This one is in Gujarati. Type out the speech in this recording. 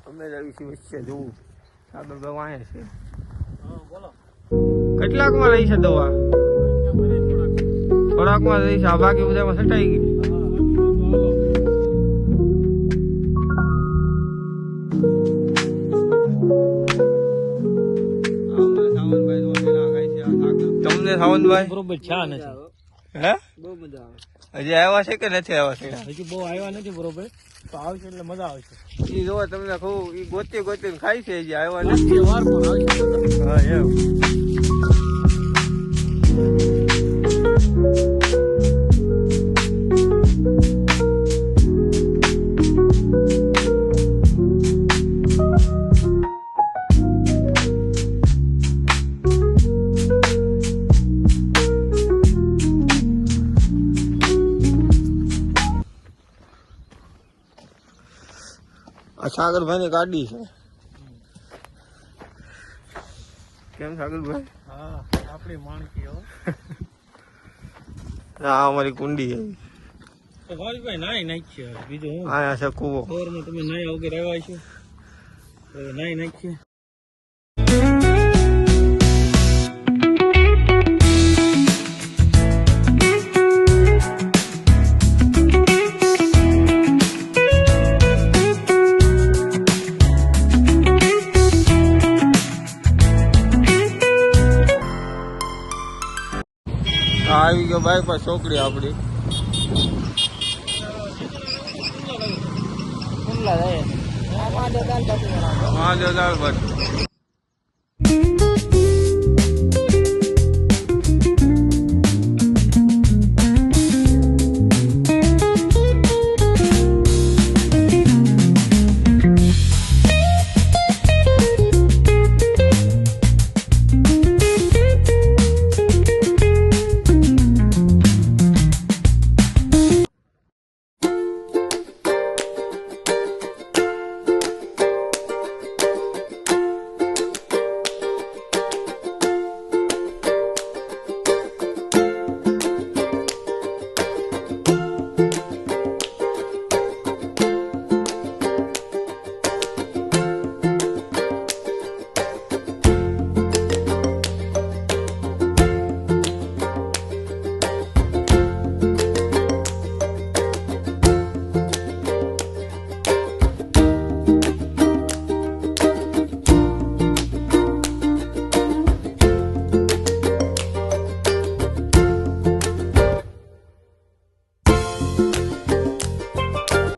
અમે જઈશું વચ્ચે જોવું સાગર ભાઈ અહીંયા છે. બોલો કેટલાકમાં રહી છે દવા? થોડાકમાં રહી છે, આ બાકી બધામાં સટાઈ ગઈ. તમને સાવંતભાઈ બરોબર ચા નથી. હે બહુ મજા આવે. હજી આવ્યા છે કે નથી આવ્યા છે? હજી બહુ આવ્યા નથી બરોબર, તો આવશે એટલે મજા આવશે. એ જોવા તમને કહું, એ ગોતી ગોતીને ખાય છે, હજી આવ્યા નથી. વાર પણ આવશે. હા એમ. આ સાગરભાઈ ની ગાડી છે. કેમ સાગરભાઈ? હા આપણી માણકી હો. આ અમારી કુંડી છે. તો ભાઈ નાઈ નાખીએ બીજું હું. આયા છે કૂવો. સવારમાં તમે નાઈ વગર આવ્યા છો, તો નાઈ નાખીએ. આવી ગયો બાઈપાસ ચોકડી આપડી. મહાદેવ દાળ ભાટી.